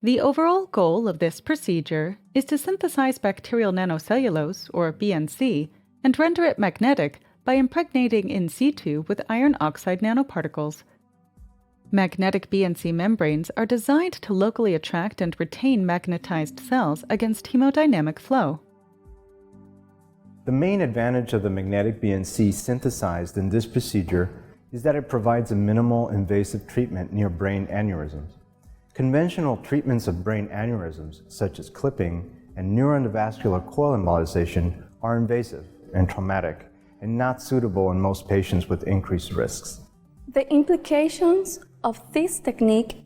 The overall goal of this procedure is to synthesize bacterial nanocellulose, or BNC, and render it magnetic by impregnating in situ with iron oxide nanoparticles. Magnetic BNC membranes are designed to locally attract and retain magnetized cells against hemodynamic flow. The main advantage of the magnetic BNC synthesized in this procedure is that it provides a minimal invasive treatment near brain aneurysms. Conventional treatments of brain aneurysms, such as clipping and neuroendovascular coil embolization, are invasive and traumatic and not suitable in most patients with increased risks. The implications of this technique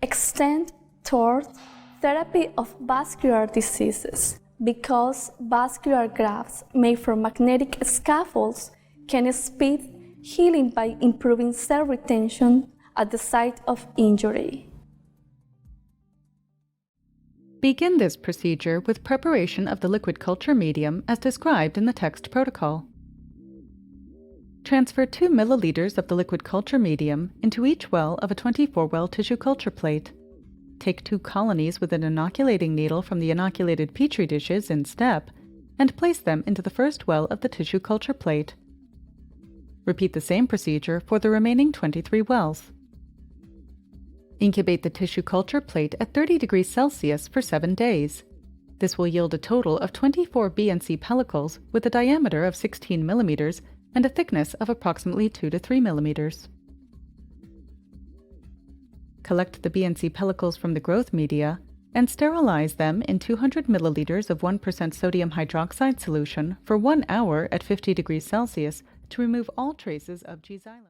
extend towards therapy of vascular diseases because vascular grafts made from magnetic scaffolds can speed healing by improving cell retention at the site of injury. Begin this procedure with preparation of the liquid culture medium as described in the text protocol. Transfer 2 milliliters of the liquid culture medium into each well of a 24-well tissue culture plate. Take 2 colonies with an inoculating needle from the inoculated petri dishes in step and place them into the first well of the tissue culture plate. Repeat the same procedure for the remaining 23 wells. Incubate the tissue culture plate at 30 degrees Celsius for 7 days. This will yield a total of 24 BNC pellicles with a diameter of 16 millimeters and a thickness of approximately 2 to 3 millimeters. Collect the BNC pellicles from the growth media and sterilize them in 200 milliliters of 1% sodium hydroxide solution for 1 hour at 50 degrees Celsius to remove all traces of G-xylem.